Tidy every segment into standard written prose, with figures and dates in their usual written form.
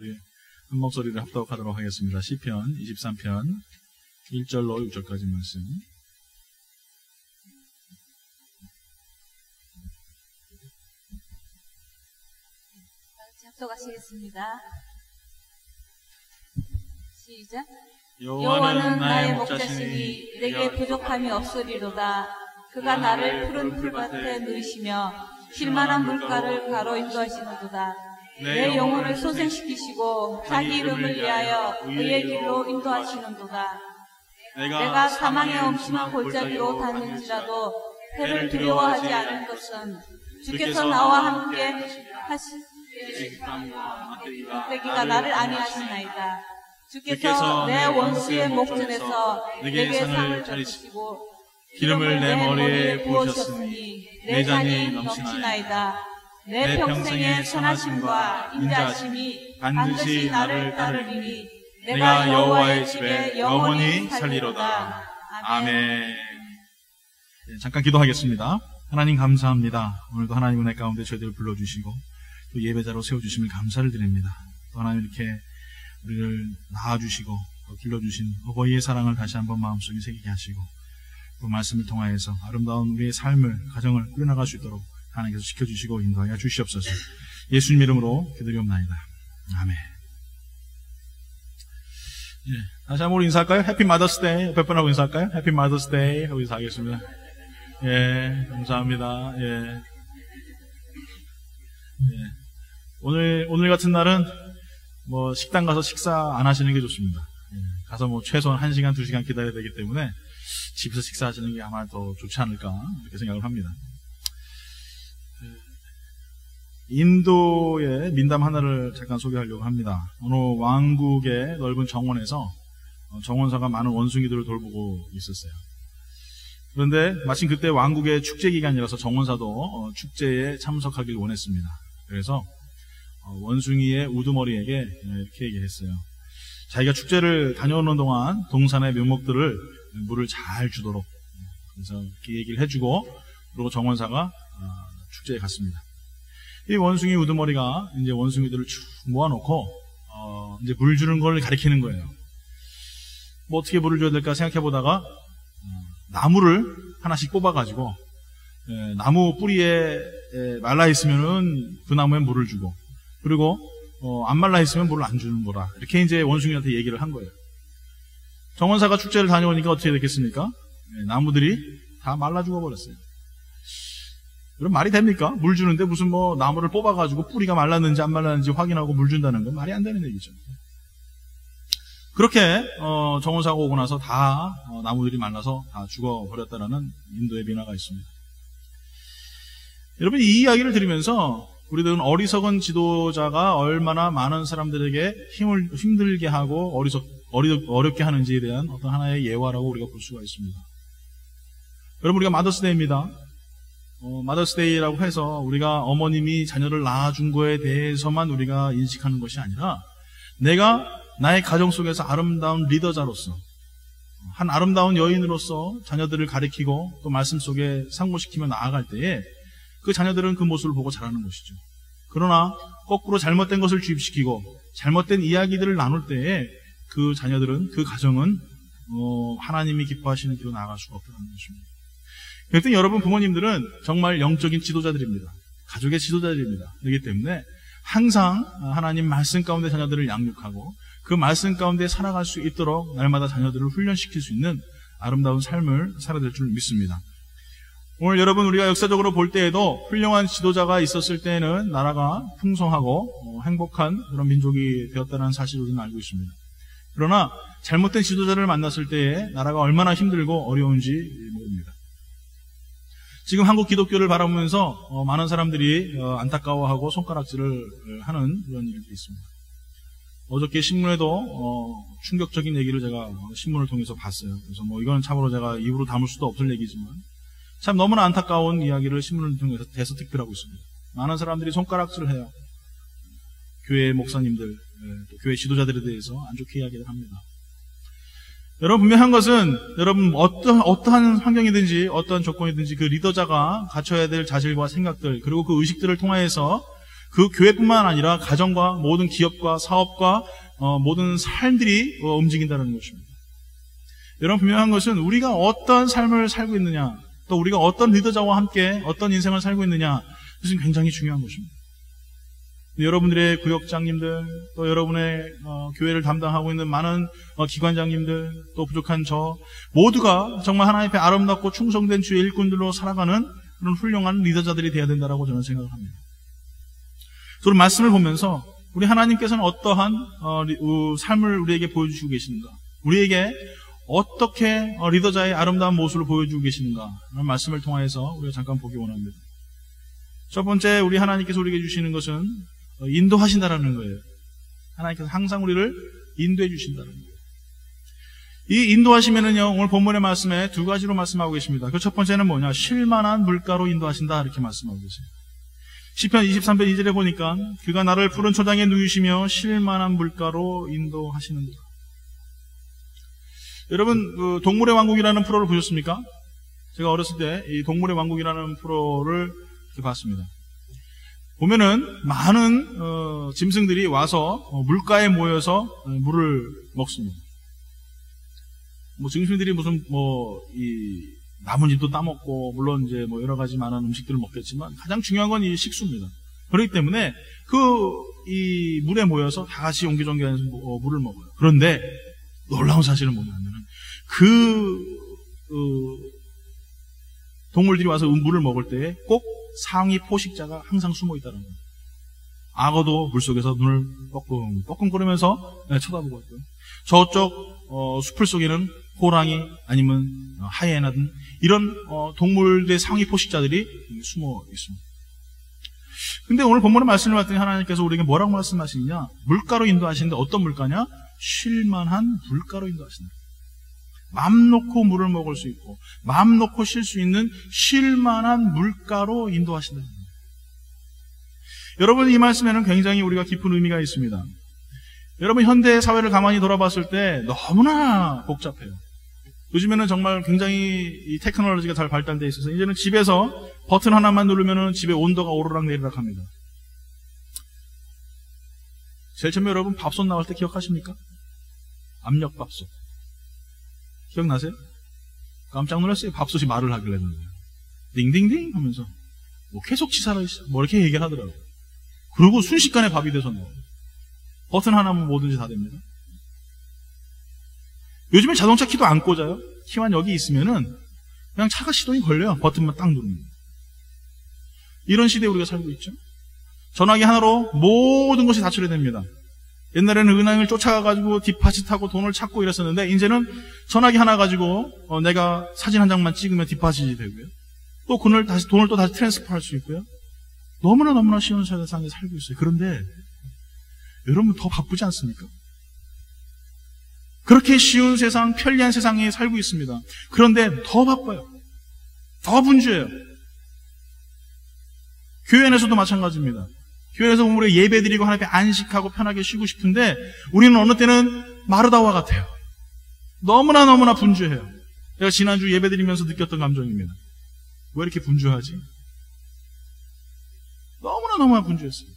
우리 한 목소리를 합독하도록 하겠습니다. 시편 23편 1절로 6절까지 말씀. 합독하시겠습니다. 시작. 여호와는 나의 목자시니 내게 부족함이 없으리로다. 그가 나를 푸른 풀밭에 누이시며 쉴만한 물가를 가로 인도하시는도다. 내 영혼을 소생시키시고 자기 이름을 위하여 의의 길로 인도하시는도다. 내가 사망의 엄심한 골짜기로 다닐지라도 해를 두려워하지 않을 것은 주께서 나와 함께 하시기가 나를 안위하시나이다. 주께서 내 원수의 목전에서 내게 상을 차리시고 기름을 내 머리에 부으셨으니 내 잔이 넘치나이다. 내 평생의 선하심과 인자하심이 반드시 나를 따르리니 내가 여호와의 집에 영원히 살리로다. 아멘. 잠깐 기도하겠습니다. 하나님 감사합니다. 오늘도 하나님 은혜 가운데 저희들을 불러주시고 또 예배자로 세워주심을 감사를 드립니다. 또 하나님 이렇게 우리를 낳아주시고 또 길러주신 어버이의 사랑을 다시 한번 마음속에 새기게 하시고 또 말씀을 통하여서 아름다운 우리의 삶을, 가정을 꾸려나갈 수 있도록 하나님께서 지켜주시고 인도하여 주시옵소서. 예수님 이름으로 기도리옵나이다. 아멘. 다시 한번 우리 인사할까요? 해피 마더스 데이. 옆에 분하고 인사할까요? 해피 마더스 데이 하고 인사하겠습니다. 감사합니다. 오늘 같은 날은 식당 가서 식사 안 하시는 게 좋습니다. 가서 최소한 1시간, 2시간 기다려야 되기 때문에 집에서 식사하시는 게 아마 더 좋지 않을까 이렇게 생각을 합니다. 인도의 민담 하나를 잠깐 소개하려고 합니다. 어느 왕국의 넓은 정원에서 정원사가 많은 원숭이들을 돌보고 있었어요. 그런데 마침 그때 왕국의 축제 기간이라서 정원사도 축제에 참석하길 원했습니다. 그래서 원숭이의 우두머리에게 이렇게 얘기했어요. 자기가 축제를 다녀오는 동안 동산의 묘목들을 물을 잘 주도록, 그래서 이렇게 얘기를 해주고 그리고 정원사가 축제에 갔습니다. 이 원숭이 우두머리가 이제 원숭이들을 쭉 모아놓고 이제 물 주는 걸 가리키는 거예요. 어떻게 물을 줘야 될까 생각해 보다가 나무를 하나씩 뽑아가지고 나무 뿌리에 말라 있으면은 그 나무에 물을 주고, 그리고 안 말라 있으면 물을 안 주는 거라, 이렇게 이제 원숭이한테 얘기를 한 거예요. 정원사가 축제를 다녀오니까 어떻게 됐겠습니까? 나무들이 다 말라 죽어버렸어요. 그럼 말이 됩니까? 물 주는데 무슨 나무를 뽑아가지고 뿌리가 말랐는지 안 말랐는지 확인하고 물 준다는 건 말이 안 되는 얘기죠. 그렇게 정원사가 오고 나서 다 나무들이 말라서 다 죽어버렸다라는 인도의 민화가 있습니다. 여러분, 이 이야기를 들으면서 우리들은 어리석은 지도자가 얼마나 많은 사람들에게 힘들게 하고 어렵게 하는지에 대한 어떤 하나의 예화라고 우리가 볼 수가 있습니다. 여러분, 우리가 마더스데이입니다. 마더스데이라고 해서 우리가 어머님이 자녀를 낳아준 거에 대해서만 우리가 인식하는 것이 아니라 내가 나의 가정 속에서 아름다운 리더자로서, 한 아름다운 여인으로서 자녀들을 가리키고 또 말씀 속에 상고시키며 나아갈 때에 그 자녀들은 그 모습을 보고 자라는 것이죠. 그러나 거꾸로 잘못된 것을 주입시키고 잘못된 이야기들을 나눌 때에 그 자녀들은, 그 가정은 하나님이 기뻐하시는 길로 나아갈 수가 없다는 것입니다. 그랬더니 여러분 부모님들은 정말 영적인 지도자들입니다. 가족의 지도자들입니다. 그렇기 때문에 항상 하나님 말씀 가운데 자녀들을 양육하고 그 말씀 가운데 살아갈 수 있도록 날마다 자녀들을 훈련시킬 수 있는 아름다운 삶을 살아야 될 줄 믿습니다. 오늘 여러분, 우리가 역사적으로 볼 때에도 훌륭한 지도자가 있었을 때에는 나라가 풍성하고 행복한 그런 민족이 되었다는 사실을 우리는 알고 있습니다. 그러나 잘못된 지도자를 만났을 때에 나라가 얼마나 힘들고 어려운지 모릅니다. 지금 한국 기독교를 바라보면서 많은 사람들이 안타까워하고 손가락질을 하는 그런 일들이 있습니다. 어저께 신문에도 충격적인 얘기를 제가 신문을 통해서 봤어요. 그래서 이건 참으로 제가 입으로 담을 수도 없을 얘기지만 참 너무나 안타까운 이야기를 신문을 통해서 대서특필하고 있습니다. 많은 사람들이 손가락질을 해요. 교회 목사님들, 또 교회 지도자들에 대해서 안 좋게 이야기를 합니다. 여러분, 분명한 것은 여러분 어떠한 환경이든지 어떠한 조건이든지 그 리더자가 갖춰야 될 자질과 생각들, 그리고 그 의식들을 통하여서 그 교회뿐만 아니라 가정과 모든 기업과 사업과 모든 삶들이 움직인다는 것입니다. 여러분, 분명한 것은 우리가 어떤 삶을 살고 있느냐, 또 우리가 어떤 리더자와 함께 어떤 인생을 살고 있느냐, 그것은 굉장히 중요한 것입니다. 여러분들의 구역장님들, 또 여러분의 교회를 담당하고 있는 많은 기관장님들, 또 부족한 저 모두가 정말 하나님 앞에 아름답고 충성된 주의 일꾼들로 살아가는 그런 훌륭한 리더자들이 되어야 된다고 저는 생각을 합니다. 그런 말씀을 보면서 우리 하나님께서는 어떠한 삶을 우리에게 보여주시고 계시는가, 우리에게 어떻게 리더자의 아름다운 모습을 보여주고 계시는가 라는 말씀을 통해서 우리가 잠깐 보기 원합니다. 첫 번째, 우리 하나님께서 우리에게 주시는 것은 인도하신다라는 거예요. 하나님께서 항상 우리를 인도해 주신다는 거예요. 이 인도하시면은요, 오늘 본문의 말씀에 두 가지로 말씀하고 계십니다. 그 첫 번째는 뭐냐? 쉴만한 물가로 인도하신다, 이렇게 말씀하고 계세요. 시편 23편 2절에 보니까 그가 나를 푸른 초장에 누이시며 쉴만한 물가로 인도하시는도다. 여러분, 동물의 왕국이라는 프로를 보셨습니까? 제가 어렸을 때 이 동물의 왕국이라는 프로를 봤습니다. 보면은 많은 짐승들이 와서 물가에 모여서 물을 먹습니다. 뭐 짐승들이 무슨 이 나뭇잎도 따먹고, 물론 이제 뭐 여러 가지 많은 음식들을 먹겠지만 가장 중요한 건 이 식수입니다. 그렇기 때문에 이 물에 모여서 다 같이 옹기종기하면서 물을 먹어요. 그런데 놀라운 사실은 뭐냐면은 동물들이 와서 물을 먹을 때 꼭 상위 포식자가 항상 숨어 있다는 겁니다. 악어도 물속에서 눈을 뻐끔뻐끔거리면서 쳐다보고 있고요. 저쪽 숲을 속에는 호랑이 아니면 하이에나 등 이런 동물들의 상위 포식자들이 숨어 있습니다. 근데 오늘 본문의 말씀을 봤더니 하나님께서 우리에게 뭐라고 말씀하시느냐? 물가로 인도하시는데 어떤 물가냐? 쉴만한 물가로 인도하신다. 맘 놓고 물을 먹을 수 있고 맘 놓고 쉴 수 있는 쉴만한 물가로 인도하신다. 여러분, 이 말씀에는 굉장히 우리가 깊은 의미가 있습니다. 여러분, 현대 사회를 가만히 돌아봤을 때 너무나 복잡해요. 요즘에는 정말 굉장히 이 테크놀로지가 잘 발달되어 있어서 이제는 집에서 버튼 하나만 누르면 집의 온도가 오르락 내리락 합니다. 제일 처음에 여러분 밥솥 나올 때 기억하십니까? 압력밥솥. 기억나세요? 깜짝 놀랐어요. 밥솥이 말을 하길래. 딩딩딩 하면서 뭐 계속 치사를 뭐 이렇게 얘기를 하더라고요. 그리고 순식간에 밥이 돼서 나와요. 버튼 하나면 뭐든지 다 됩니다. 요즘에 자동차 키도 안 꽂아요. 키만 여기 있으면은 그냥 차가 시동이 걸려요. 버튼만 딱 누르면. 이런 시대에 우리가 살고 있죠. 전화기 하나로 모든 것이 다 처리됩니다. 옛날에는 은행을 쫓아가가지고 뒷파짓하고 돈을 찾고 이랬었는데 이제는 전화기 하나 가지고 내가 사진 한 장만 찍으면 뒷파짓이 되고요. 또 돈을 또 다시 트랜스퍼할 수 있고요. 너무나 쉬운 세상에 살고 있어요. 그런데 여러분 더 바쁘지 않습니까? 그렇게 쉬운 세상, 편리한 세상에 살고 있습니다. 그런데 더 바빠요. 더 분주해요. 교회 안에서도 마찬가지입니다. 교회에서 보면 우리가 예배드리고 하나님 앞에 안식하고 편하게 쉬고 싶은데 우리는 어느 때는 마르다와 같아요. 너무나 분주해요. 제가 지난주 예배드리면서 느꼈던 감정입니다. 왜 이렇게 분주하지? 너무나 분주했어요.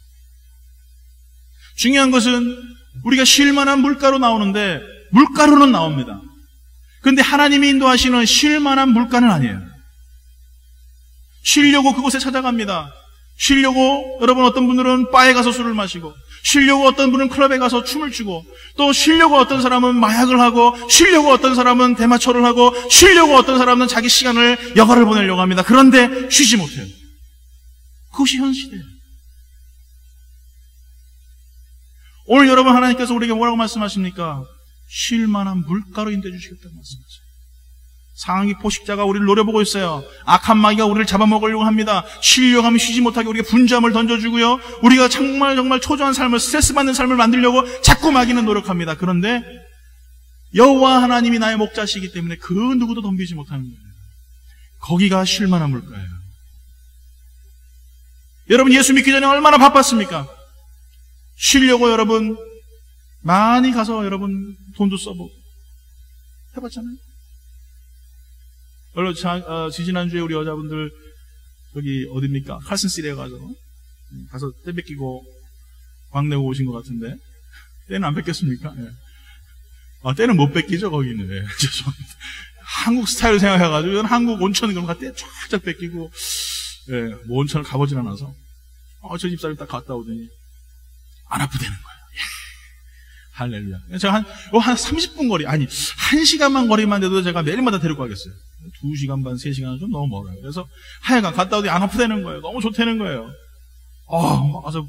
중요한 것은 우리가 쉴만한 물가로 나오는데 물가로는 나옵니다. 그런데 하나님이 인도하시는 쉴만한 물가는 아니에요. 쉬려고 그곳에 찾아갑니다. 쉬려고 여러분 어떤 분들은 바에 가서 술을 마시고, 쉬려고 어떤 분은 클럽에 가서 춤을 추고, 또 쉬려고 어떤 사람은 마약을 하고, 쉬려고 어떤 사람은 대마초를 하고, 쉬려고 어떤 사람은 자기 시간을 여가를 보내려고 합니다. 그런데 쉬지 못해요. 그것이 현 시대예요. 오늘 여러분 하나님께서 우리에게 뭐라고 말씀하십니까? 쉴 만한 물가로 인도해 주시겠다고 말씀하세요. 상위 포식자가 우리를 노려보고 있어요. 악한 마귀가 우리를 잡아먹으려고 합니다. 쉬려고 하면 쉬지 못하게 우리가 분주함을 던져주고요. 우리가 정말 초조한 삶을, 스트레스 받는 삶을 만들려고 자꾸 마귀는 노력합니다. 그런데 여호와 하나님이 나의 목자시기 때문에 그 누구도 덤비지 못하는 거예요. 거기가 쉴 만한 물가예요. 여러분 예수 믿기 전에 얼마나 바빴습니까? 쉬려고 여러분 많이 가서 여러분 돈도 써보고 해봤잖아요. 지지난주에 우리 여자분들 저기 어딥니까? 칼슨시리에 가서 가서 떼 뺏기고 광 내고 오신 것 같은데, 때는 안 뺏겼습니까? 예. 아, 때는 못 뺏기죠, 거기는. 예. 죄송합니다. 한국 스타일 생각해가지고, 한국 온천 그런 거 때 쫙쫙 뺏기고, 예, 뭐 온천을 가보진 않아서, 저 집사람 딱 갔다 오더니, 안 아프다는 거예요. 할렐루야. 제가 한 30분 거리, 아니, 1시간만 거리만 돼도 제가 매일마다 데리고 가겠어요. 2시간 반, 3시간은 좀 너무 멀어요. 그래서 하여간 갔다 오더니 안 아프다는 거예요. 너무 좋다는 거예요. 와서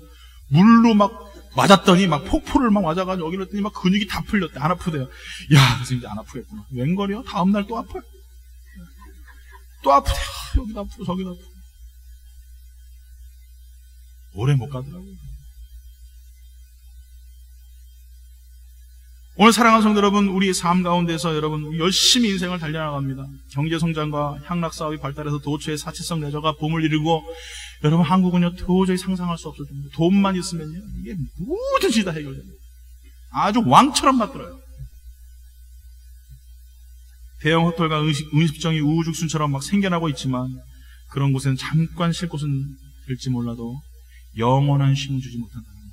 물로 막 맞았더니 막 폭포를 막 맞아가지고 여기로 했더니 막 근육이 다 풀렸대. 안 아프대요. 야, 그래서 이제 안 아프겠구나. 웬걸이요? 다음날 또 아파요. 또 아프대요. 여기도 아프고 저기도 아프고. 오래 못 가더라고요. 오늘 사랑하는 성도 여러분, 우리 삶 가운데서 여러분 열심히 인생을 달려나갑니다. 경제성장과 향락사업이 발달해서 도처의 사치성 내저가 붐을 이루고, 여러분 한국은요 도저히 상상할 수 없을 정도 돈만 있으면요 이게 뭐든지 다 해결됩니다. 아주 왕처럼 받들어요. 대형 호텔과 음식점이 우후죽순처럼 막 생겨나고 있지만, 그런 곳에는 잠깐 쉴 곳은 될지 몰라도 영원한 쉼을 주지 못한다는 겁니다.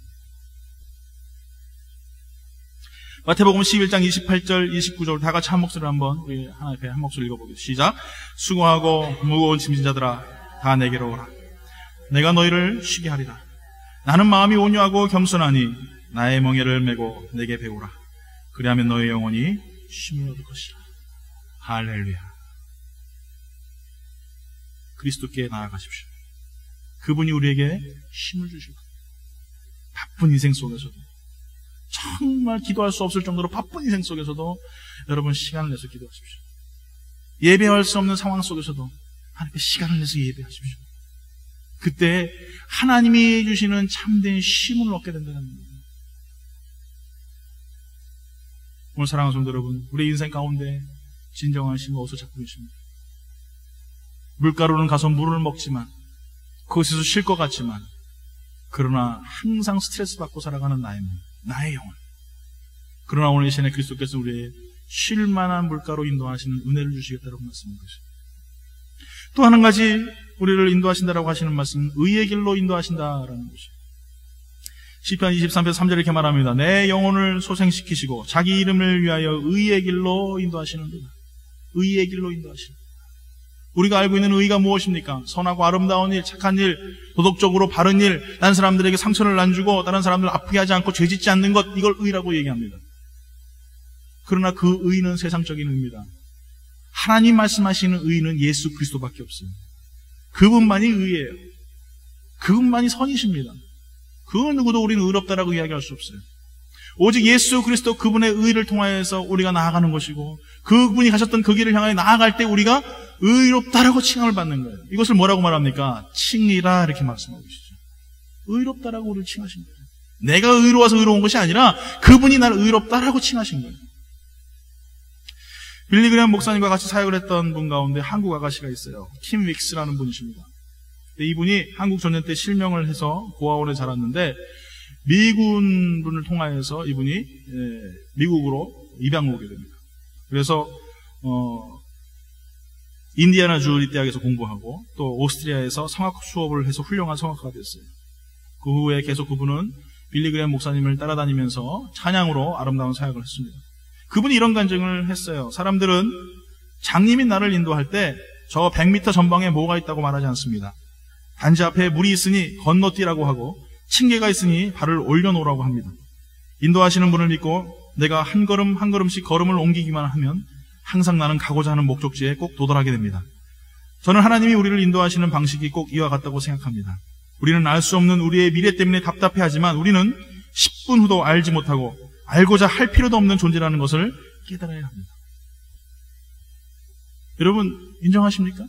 마태복음 11장 28절 29절 다 같이 한 목소리로 한번 우리 하나 앞에 한 목소리 읽어보겠습니다. 시작. 수고하고 무거운 짐진 자들아 다 내게로 오라. 내가 너희를 쉬게 하리라. 나는 마음이 온유하고 겸손하니 나의 멍에를 메고 내게 배우라. 그리하면 너의 영혼이 쉼을 얻을 것이라. 할렐루야. 그리스도께 나아가십시오. 그분이 우리에게 힘을 주실 겁니다. 바쁜 인생 속에서도, 정말 기도할 수 없을 정도로 바쁜 인생 속에서도 여러분 시간을 내서 기도하십시오. 예배할 수 없는 상황 속에서도 하나님께 시간을 내서 예배하십시오. 그때 하나님이 주시는 참된 쉼을 얻게 된다는 겁니다. 오늘 사랑하는 성도 여러분, 우리 인생 가운데 진정한 쉼을 어디서 찾고 계십니까? 물가로는 가서 물을 먹지만, 그곳에서 쉴 것 같지만, 그러나 항상 스트레스 받고 살아가는 나의 영혼. 그러나 오늘 이 시간에 그리스도께서 우리의 쉴만한 물가로 인도하시는 은혜를 주시겠다고 말씀하신 것입니다. 또 한 가지 우리를 인도하신다라고 하시는 말씀은 의의 길로 인도하신다라는 것이에요. 시편 23편 3절에 이렇게 말합니다. 내 영혼을 소생시키시고 자기 이름을 위하여 의의 길로 인도하시는도다. 의의 길로 인도하시는. 우리가 알고 있는 의가 무엇입니까? 선하고 아름다운 일, 착한 일, 도덕적으로 바른 일, 다른 사람들에게 상처를 안 주고 다른 사람들 아프게 하지 않고 죄짓지 않는 것, 이걸 의라고 얘기합니다. 그러나 그 의는 세상적인 의입니다. 하나님 말씀하시는 의는 예수 그리스도밖에 없어요. 그분만이 의예요. 그분만이 선이십니다. 그 누구도 우리는 의롭다라고 이야기할 수 없어요. 오직 예수 그리스도 그분의 의를 통하여서 우리가 나아가는 것이고, 그분이 가셨던 그 길을 향해 나아갈 때 우리가 의롭다라고 칭함을 받는 거예요. 이것을 뭐라고 말합니까? 칭이라 이렇게 말씀하고 계시죠. 의롭다라고 우리를 칭하신 거예요. 내가 의로워서 의로운 것이 아니라 그분이 나를 의롭다라고 칭하신 거예요. 빌리그램 목사님과 같이 사역을 했던 분 가운데 한국 아가씨가 있어요. 킴 윅스라는 분이십니다. 이분이 한국 전쟁 때 실명을 해서 고아원에 자랐는데, 미군 분을 통하여서 이분이 미국으로 입양을 오게 됩니다. 그래서 인디애나주 대학에서 공부하고 또 오스트리아에서 성악 수업을 해서 훌륭한 성악가가 됐어요. 그 후에 계속 그분은 빌리그램 목사님을 따라다니면서 찬양으로 아름다운 사역을 했습니다. 그분이 이런 간증을 했어요. 사람들은 장님이 나를 인도할 때 저 100m 전방에 뭐가 있다고 말하지 않습니다. 단지 앞에 물이 있으니 건너뛰라고 하고 층계가 있으니 발을 올려놓으라고 합니다. 인도하시는 분을 믿고 내가 한 걸음 한 걸음씩 걸음을 옮기기만 하면 항상 나는 가고자 하는 목적지에 꼭 도달하게 됩니다. 저는 하나님이 우리를 인도하시는 방식이 꼭 이와 같다고 생각합니다. 우리는 알 수 없는 우리의 미래 때문에 답답해하지만 우리는 10분 후도 알지 못하고 알고자 할 필요도 없는 존재라는 것을 깨달아야 합니다. 여러분 인정하십니까?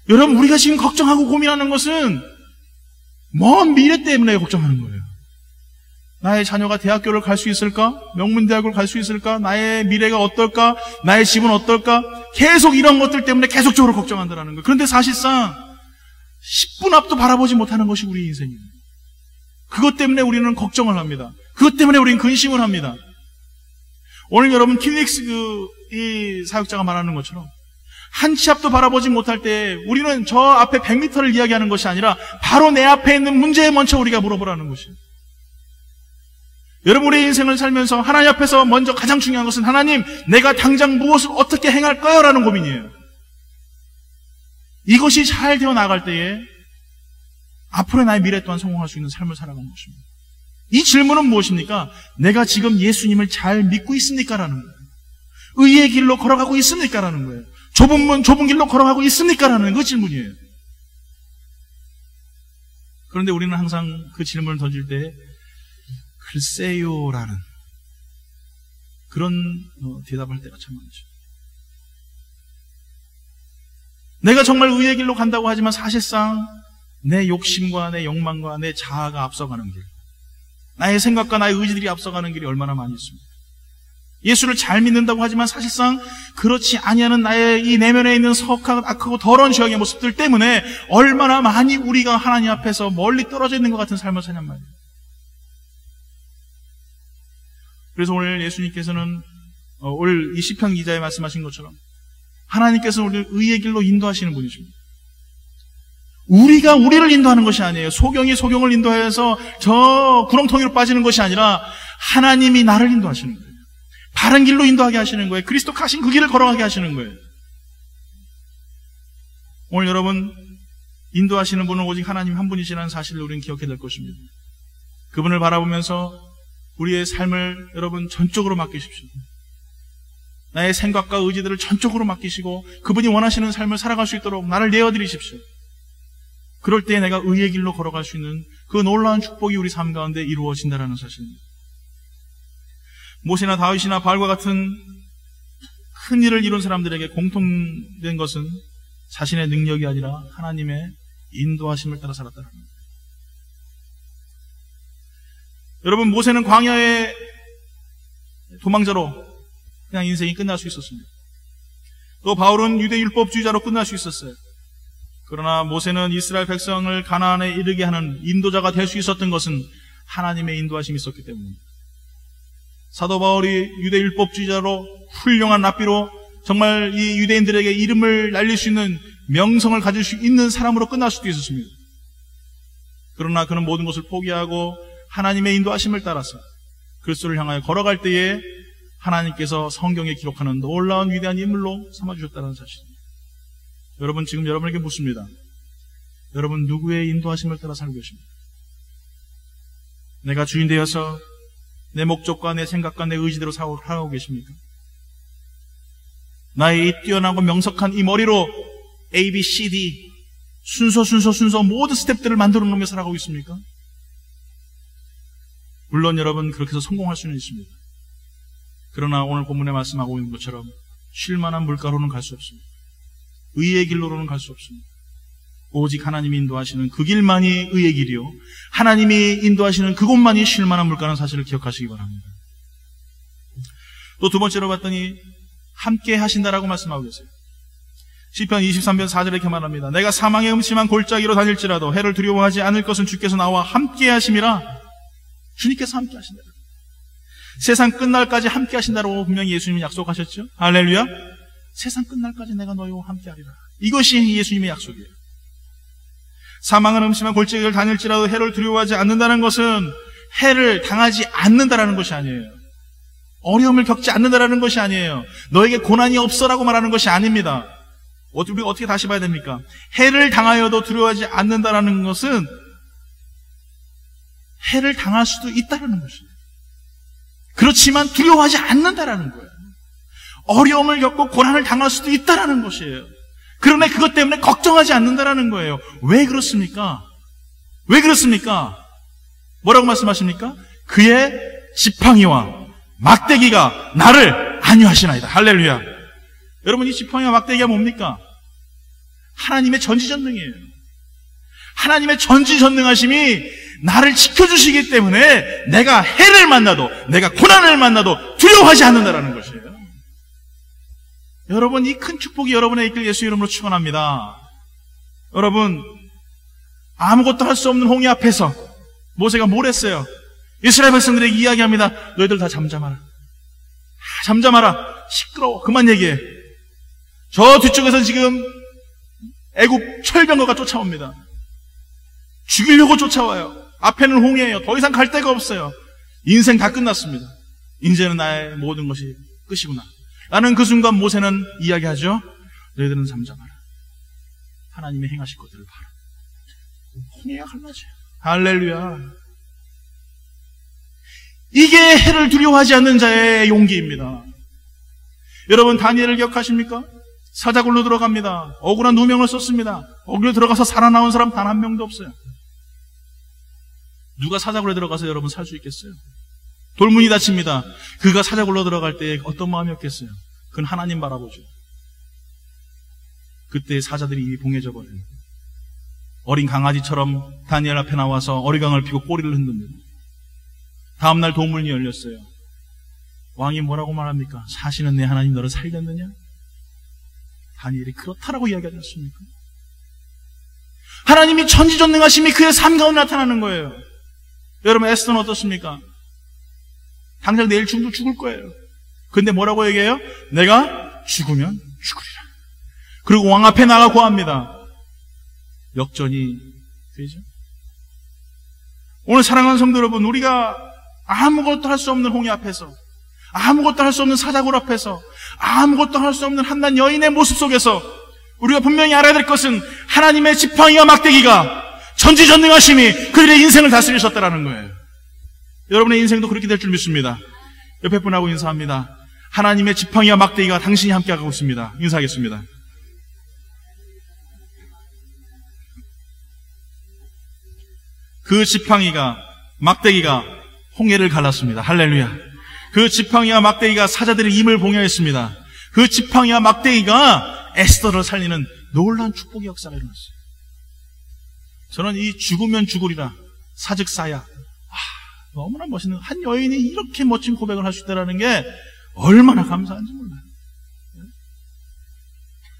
여러분 우리가 지금 걱정하고 고민하는 것은 먼 미래 때문에 걱정하는 거예요. 나의 자녀가 대학교를 갈 수 있을까? 명문대학을 갈 수 있을까? 나의 미래가 어떨까? 나의 집은 어떨까? 계속 이런 것들 때문에 계속적으로 걱정한다는 거예요. 그런데 사실상 10분 앞도 바라보지 못하는 것이 우리 인생이에요. 그것 때문에 우리는 걱정을 합니다. 그것 때문에 우리는 근심을 합니다. 오늘 여러분 킴 윅스 이 사역자가 말하는 것처럼 한 치 앞도 바라보지 못할 때 우리는 저 앞에 100m를 이야기하는 것이 아니라 바로 내 앞에 있는 문제에 먼저 우리가 물어보라는 것이에요. 여러분, 우리의 인생을 살면서 하나님 앞에서 먼저 가장 중요한 것은 하나님, 내가 당장 무엇을 어떻게 행할까요? 라는 고민이에요. 이것이 잘 되어 나갈 때에 앞으로 나의 미래 또한 성공할 수 있는 삶을 살아가는 것입니다. 이 질문은 무엇입니까? 내가 지금 예수님을 잘 믿고 있습니까? 라는 거예요. 의의 길로 걸어가고 있습니까? 라는 거예요. 좁은 길로 걸어가고 있습니까? 라는 그 질문이에요. 그런데 우리는 항상 그 질문을 던질 때 글쎄요 라는 그런 대답을 할 때가 참 많죠. 내가 정말 의의 길로 간다고 하지만 사실상 내 욕심과 내 욕망과 내 자아가 앞서가는 길, 나의 생각과 나의 의지들이 앞서가는 길이 얼마나 많이 있습니다. 예수를 잘 믿는다고 하지만 사실상 그렇지 아니하는 나의 이 내면에 있는 석하고 악하고 더러운 죄악의 모습들 때문에 얼마나 많이 우리가 하나님 앞에서 멀리 떨어져 있는 것 같은 삶을 사냔 말이에요. 그래서 오늘 예수님께서는 오늘 이 시편 기자에 말씀하신 것처럼 하나님께서 우리를 의의 길로 인도하시는 분이십니다. 우리가 우리를 인도하는 것이 아니에요. 소경이 소경을 인도해서 저 구렁텅이로 빠지는 것이 아니라 하나님이 나를 인도하시는 거예요. 바른 길로 인도하게 하시는 거예요. 그리스도 가신 그 길을 걸어가게 하시는 거예요. 오늘 여러분, 인도하시는 분은 오직 하나님 한 분이시라는 사실을 우리는 기억해야 될 것입니다. 그분을 바라보면서 우리의 삶을 여러분 전적으로 맡기십시오. 나의 생각과 의지들을 전적으로 맡기시고 그분이 원하시는 삶을 살아갈 수 있도록 나를 내어드리십시오. 그럴 때 내가 의의 길로 걸어갈 수 있는 그 놀라운 축복이 우리 삶 가운데 이루어진다는 사실입니다. 모세나 다윗이나 바알과 같은 큰 일을 이룬 사람들에게 공통된 것은 자신의 능력이 아니라 하나님의 인도하심을 따라 살았다는 겁니다. 여러분, 모세는 광야의 도망자로 그냥 인생이 끝날 수 있었습니다. 또 바울은 유대 율법주의자로 끝날 수 있었어요. 그러나 모세는 이스라엘 백성을 가나안에 이르게 하는 인도자가 될 수 있었던 것은 하나님의 인도하심이 있었기 때문입니다. 사도 바울이 유대 율법주의자로 훌륭한 랍비로 정말 이 유대인들에게 이름을 날릴 수 있는 명성을 가질 수 있는 사람으로 끝날 수도 있었습니다. 그러나 그는 모든 것을 포기하고 하나님의 인도하심을 따라서 그리스도를 향하여 걸어갈 때에 하나님께서 성경에 기록하는 놀라운 위대한 인물로 삼아주셨다는 사실입니다. 여러분, 지금 여러분에게 묻습니다. 여러분, 누구의 인도하심을 따라 살고 계십니까? 내가 주인 되어서 내 목적과 내 생각과 내 의지대로 살아가고 계십니까? 나의 이 뛰어나고 명석한 이 머리로 A, B, C, D 순서 모든 스텝들을 만들어 놓으며 살아가고 있습니까? 물론 여러분, 그렇게 해서 성공할 수는 있습니다. 그러나 오늘 본문에 말씀하고 있는 것처럼 쉴만한 물가로는 갈 수 없습니다. 의의 길로는 갈 수 없습니다. 오직 하나님이 인도하시는 그 길만이 의의 길이요, 하나님이 인도하시는 그곳만이 쉴만한 물가라는 사실을 기억하시기 바랍니다. 또 두 번째로 봤더니 함께 하신다라고 말씀하고 계세요. 시편 23편 4절에 이렇게 말합니다. 내가 사망의 음침한 골짜기로 다닐지라도 해를 두려워하지 않을 것은 주께서 나와 함께 하심이라. 주님께서 함께 하신다. 세상 끝날까지 함께 하신다라고 분명히 예수님이 약속하셨죠. 할렐루야. 세상 끝날까지 내가 너희와 함께 하리라. 이것이 예수님의 약속이에요. 사망은 음침한 골짜기를 다닐지라도 해를 두려워하지 않는다는 것은 해를 당하지 않는다라는 것이 아니에요. 어려움을 겪지 않는다라는 것이 아니에요. 너에게 고난이 없어라고 말하는 것이 아닙니다. 우리가 어떻게 다시 봐야 됩니까? 해를 당하여도 두려워하지 않는다라는 것은 해를 당할 수도 있다라는 것이에요. 그렇지만 두려워하지 않는다라는 거예요. 어려움을 겪고 고난을 당할 수도 있다라는 것이에요. 그러나 그것 때문에 걱정하지 않는다라는 거예요. 왜 그렇습니까? 왜 그렇습니까? 뭐라고 말씀하십니까? 그의 지팡이와 막대기가 나를 안위하시나이다. 할렐루야. 여러분, 이 지팡이와 막대기가 뭡니까? 하나님의 전지전능이에요. 하나님의 전지전능하심이 나를 지켜주시기 때문에 내가 해를 만나도, 내가 고난을 만나도 두려워하지 않는다라는 것이에요. 여러분, 이 큰 축복이 여러분의 있길 예수 이름으로 축원합니다. 여러분, 아무것도 할 수 없는 홍해 앞에서 모세가 뭘 했어요? 이스라엘 백성들에게 이야기합니다. 너희들 다 잠잠하라. 잠잠하라. 시끄러워. 그만 얘기해. 저 뒤쪽에서 지금 애굽 철병거가 쫓아옵니다. 죽이려고 쫓아와요. 앞에는 홍해예요. 더 이상 갈 데가 없어요. 인생 다 끝났습니다. 이제는 나의 모든 것이 끝이구나. 라는 그 순간 모세는 이야기하죠. 너희들은 잠잠하라. 하나님이 행하실 것들을 봐라. 홍해가 갈라져요. 할렐루야. 이게 해를 두려워하지 않는 자의 용기입니다. 여러분, 다니엘을 기억하십니까? 사자굴로 들어갑니다. 억울한 누명을 썼습니다. 거기로 들어가서 살아나온 사람 단 한 명도 없어요. 누가 사자굴에 들어가서 여러분 살 수 있겠어요? 돌문이 닫힙니다. 그가 사자굴로 들어갈 때 어떤 마음이었겠어요? 그건 하나님 바라보죠. 그때 사자들이 입이 봉해져 버려요. 어린 강아지처럼 다니엘 앞에 나와서 어리광을 피고 꼬리를 흔듭니다. 다음날 도문이 열렸어요. 왕이 뭐라고 말합니까? 사실은 내 하나님 너를 살렸느냐? 다니엘이 그렇다라고 이야기하지 않습니까? 하나님이 천지전능하심이 그의 삶 가운데 나타나는 거예요. 여러분, 에스더는 어떻습니까? 당장 내일 죽을 거예요. 근데 뭐라고 얘기해요? 내가 죽으면 죽으리라. 그리고 왕 앞에 나가 고합니다. 역전이 되죠. 오늘 사랑하는 성도 여러분, 우리가 아무것도 할 수 없는 홍해 앞에서, 아무것도 할 수 없는 사자굴 앞에서, 아무것도 할 수 없는 한낱 여인의 모습 속에서 우리가 분명히 알아야 될 것은 하나님의 지팡이와 막대기가 전지전능하심이 그들의 인생을 다스리셨다라는 거예요. 여러분의 인생도 그렇게 될 줄 믿습니다. 옆에 분하고 인사합니다. 하나님의 지팡이와 막대기가 당신이 함께하고 있습니다. 인사하겠습니다. 그 지팡이가, 막대기가 홍해를 갈랐습니다. 할렐루야. 그 지팡이와 막대기가 사자들의 힘을 봉해했습니다. 그 지팡이와 막대기가 에스더를 살리는 놀라운 축복의 역사가 일어났어요. 저는 이 죽으면 죽으리라, 사즉사야, 너무나 멋있는, 한 여인이 이렇게 멋진 고백을 할 수 있다는 게 얼마나 감사한지 몰라요.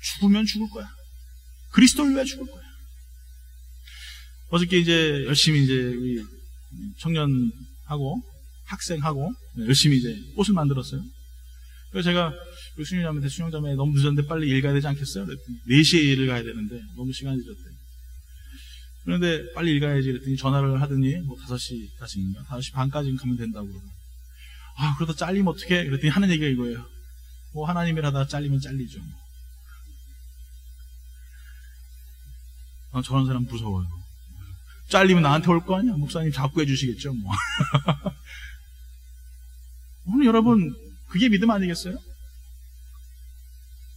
죽으면 죽을 거야. 그리스도를 위해 죽을 거야. 어저께 이제 열심히 이제 우리 청년하고 학생하고 열심히 이제 꽃을 만들었어요. 그래서 제가 수녀자매한테, 수녀자매 너무 늦었는데 빨리 일 가야 되지 않겠어요? 그랬더니 4시에 일을 가야 되는데 너무 시간이 늦었대요. 그런데 빨리 일 가야지 그랬더니 전화를 하더니 뭐 5시까지인가 5시 반까지 가면 된다고 그러더라고요. 아, 그러다 잘리면 어떡해? 그랬더니 하는 얘기가 이거예요. 뭐 하나님을 하다가 잘리면 잘리죠. 저런 사람 무서워요. 잘리면 나한테 올 거 아니야? 목사님 자꾸 해주시겠죠, 뭐. 오늘 여러분, 그게 믿음 아니겠어요?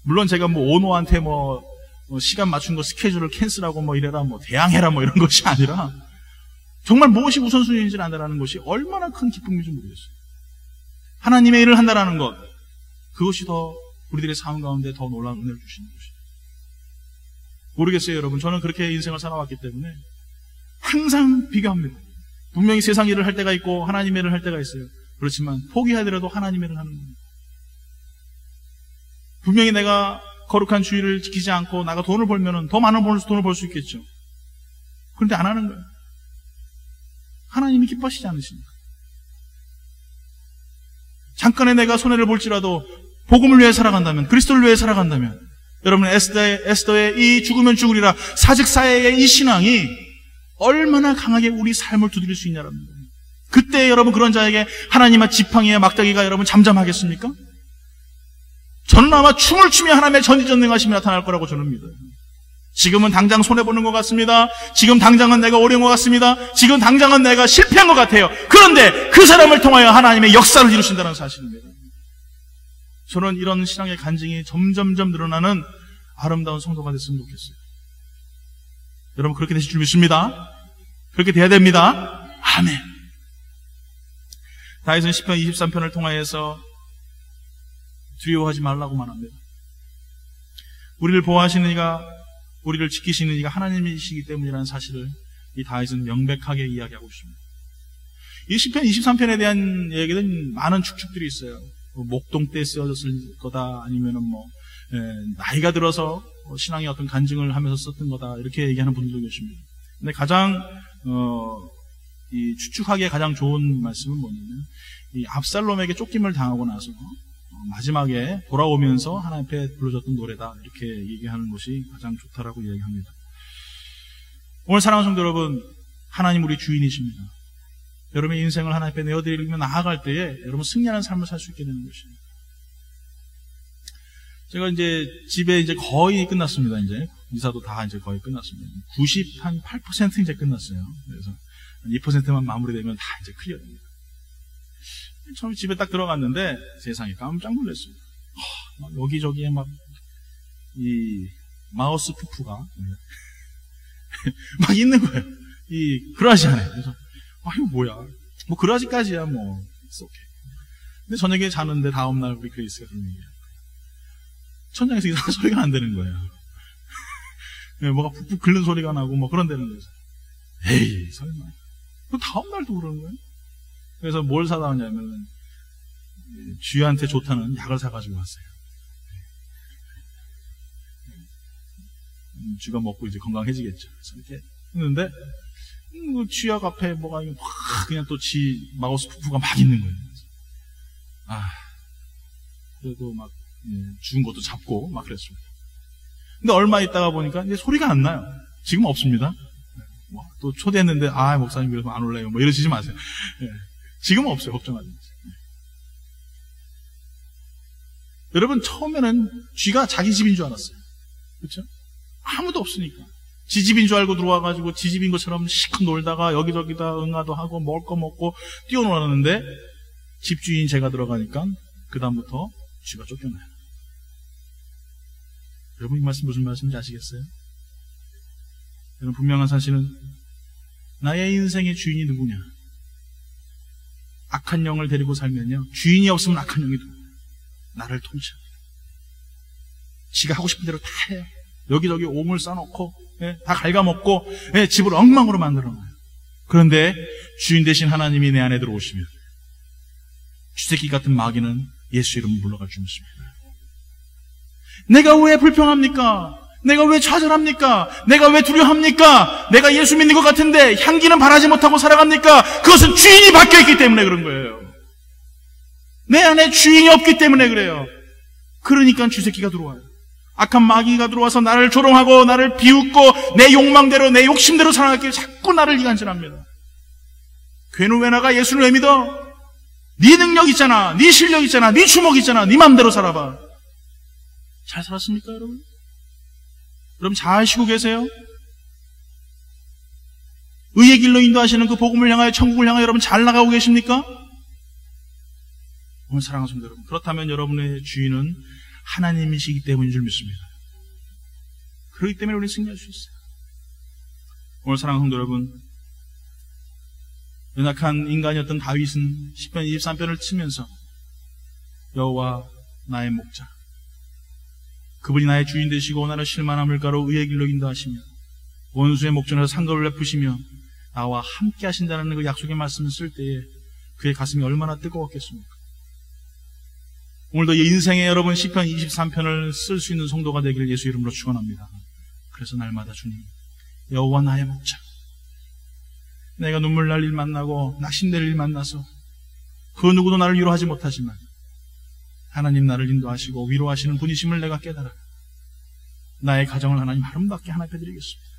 물론 제가 뭐 오노한테 뭐 시간 맞춘 거 스케줄을 캔슬하고 뭐 이래라, 뭐 대항해라, 뭐 이런 것이 아니라 정말 무엇이 우선순위인지를 안다라는 것이 얼마나 큰 기쁨인지 모르겠어요. 하나님의 일을 한다라는 것, 그것이 더 우리들의 삶 가운데 더 놀라운 은혜를 주시는 것이죠. 모르겠어요, 여러분. 저는 그렇게 인생을 살아왔기 때문에 항상 비교합니다. 분명히 세상 일을 할 때가 있고 하나님의 일을 할 때가 있어요. 그렇지만 포기하더라도 하나님의 일을 하는 거예요. 분명히 내가 거룩한 주의를 지키지 않고 나가 돈을 벌면은 더 많은 돈을 벌 수 있겠죠. 그런데 안 하는 거예요. 하나님이 기뻐하시지 않으십니까? 잠깐의 내가 손해를 볼지라도 복음을 위해 살아간다면, 그리스도를 위해 살아간다면, 여러분, 에스더의 이 죽으면 죽으리라 사즉사의 이 신앙이 얼마나 강하게 우리 삶을 두드릴 수 있냐라는 거예요. 그때 여러분, 그런 자에게 하나님의 지팡이와 막대기가 여러분 잠잠하겠습니까? 저는 아마 춤을 추며 하나님의 전지전능하심이 나타날 거라고 저는 믿어요. 지금은 당장 손해보는 것 같습니다. 지금 당장은 내가 어려운 것 같습니다. 지금 당장은 내가 실패한 것 같아요. 그런데 그 사람을 통하여 하나님의 역사를 이루신다는 사실입니다. 저는 이런 신앙의 간증이 점점점 늘어나는 아름다운 성도가 됐으면 좋겠어요. 여러분, 그렇게 되실 줄 믿습니다. 그렇게 돼야 됩니다. 아멘. 다윗은 시편 23편을 통하여서 두려워하지 말라고 말합니다. 우리를 보호하시는 이가, 우리를 지키시는 이가 하나님이시기 때문이라는 사실을 이 다윗은 명백하게 이야기하고 있습니다. 이 시편 23편에 대한 얘기는 많은 축축들이 있어요. 목동 때 쓰여졌을 거다, 아니면은 나이가 들어서 신앙의 어떤 간증을 하면서 썼던 거다, 이렇게 얘기하는 분들도 계십니다. 근데 가장 이 추측하기에 가장 좋은 말씀은 뭐냐면, 이 압살롬에게 쫓김을 당하고 나서 마지막에 돌아오면서 하나님 앞에 불러줬던 노래다, 이렇게 얘기하는 것이 가장 좋다라고 이야기합니다. 오늘 사랑하는 성도 여러분, 하나님 우리 주인이십니다. 여러분의 인생을 하나님 앞에 내어드리며 나아갈 때에 여러분 승리하는 삶을 살 수 있게 되는 것입니다. 제가 이제 집에 이제 거의 끝났습니다. 이제 이사도 다 이제 거의 끝났습니다. 98% 이제 끝났어요. 그래서 2%만 마무리되면 다 이제 클리어됩니다. 처음에 집에 딱 들어갔는데 세상에 깜짝 놀랐어요. 여기저기에 막 이 마우스 푸프가 막 있는 거예요. 이 그라지 안에. 그래서 이거 뭐야? 뭐 그라지까지야 뭐 오케이. 근데 저녁에 자는데 다음날 우리 그레이스가 그런 얘기예요. 천장에서 이상한 소리가 안 되는 거예요. 뭐가 푹푹 긁는 소리가 나고 뭐 그런다는 거죠. 에이 설마. 그 다음날도 그러는 거예요. 그래서 뭘 사다 왔냐면 쥐한테 좋다는 약을 사가지고 왔어요. 쥐가 먹고 이제 건강해지겠죠. 그래서 이렇게 했는데 쥐약 앞에 뭐가 확 그냥 또 쥐 마우스 푸프가 막 있는 거예요. 그래도 막 죽은 것도 잡고 막 그랬습니다. 근데 얼마 있다가 보니까 이제 소리가 안 나요. 지금 없습니다. 또 초대했는데 목사님 그래서 안 올래요. 뭐 이러시지 마세요. 지금은 없어요. 걱정하지 마세요. 여러분 처음에는 쥐가 자기 집인 줄 알았어요. 그렇죠? 아무도 없으니까 지 집인 줄 알고 들어와가지고 지 집인 것처럼 실컷 놀다가 여기저기다 응아도 하고 먹을 거 먹고 뛰어놀았는데 집주인 제가 들어가니까 그 다음부터 쥐가 쫓겨나요. 여러분 이 말씀 무슨 말씀인지 아시겠어요? 여러분 분명한 사실은 나의 인생의 주인이 누구냐? 악한 영을 데리고 살면요 주인이 없으면 악한 영이 됩니다. 나를 통치합니다. 지가 하고 싶은 대로 다 해요. 여기저기 오물 싸놓고 다 갉아먹고 집을 엉망으로 만들어놔요. 그런데 주인 되신 하나님이 내 안에 들어오시면 쥐새끼 같은 마귀는 예수 이름으로 물러갈 줄 믿습니다. 내가 왜 불평합니까? 내가 왜 좌절합니까? 내가 왜 두려워합니까? 내가 예수 믿는 것 같은데 향기는 바라지 못하고 살아갑니까? 그것은 주인이 바뀌어있기 때문에 그런 거예요. 내 안에 주인이 없기 때문에 그래요. 그러니까 쥐새끼가 들어와요. 악한 마귀가 들어와서 나를 조롱하고 나를 비웃고 내 욕망대로 내 욕심대로 살아가기에 자꾸 나를 이간질합니다. 괜히 왜 나가 예수를 왜 믿어? 네 능력 있잖아, 네 실력 있잖아, 네 주먹 있잖아, 네 맘대로 살아봐. 잘 살았습니까 여러분? 여러분 잘 쉬고 계세요? 의의 길로 인도하시는 그 복음을 향하여 천국을 향하여 여러분 잘 나가고 계십니까? 오늘 사랑하는 성도 여러분, 그렇다면 여러분의 주인은 하나님이시기 때문인 줄 믿습니다. 그렇기 때문에 우리는 승리할 수 있어요. 오늘 사랑하는 성도 여러분, 연약한 인간이었던 다윗은 시편 23편을 치면서 여호와 나의 목자, 그분이 나의 주인 되시고 나를 쉴만한 물가로 의의 길로 인도하시며 원수의 목전에서 상급을 베푸시며 나와 함께 하신다는 그 약속의 말씀을 쓸 때에 그의 가슴이 얼마나 뜨거웠겠습니까? 오늘도 인생에 여러분 시편 23편을 쓸 수 있는 성도가 되기를 예수 이름으로 축원합니다. 그래서 날마다 주님, 여호와 나의 목자, 내가 눈물 날 일 만나고 낙심될 일 만나서 그 누구도 나를 위로하지 못하지만 하나님 나를 인도하시고 위로하시는 분이심을 내가 깨달아 나의 가정을 하나님 아름답게 하나님 앞에 드리겠습니다.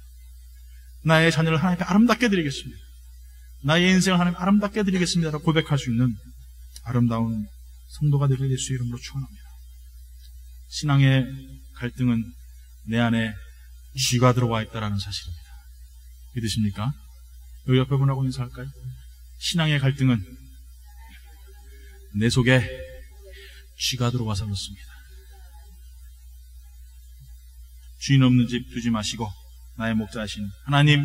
나의 자녀를 하나님 앞에 아름답게 드리겠습니다. 나의 인생을 하나님 아름답게 드리겠습니다 라고 고백할 수 있는 아름다운 성도가 되길 예수 이름으로 축원합니다. 신앙의 갈등은 내 안에 쥐가 들어와 있다는 사실입니다. 믿으십니까? 여기 옆에 분하고 인사할까요? 신앙의 갈등은 내 속에 쥐가 들어와서 그렇습니다. 주인 없는 집 두지 마시고 나의 목자이신 하나님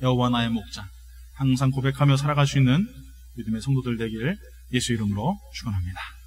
여호와 나의 목자, 항상 고백하며 살아갈 수 있는 믿음의 성도들 되길 예수 이름으로 축원합니다.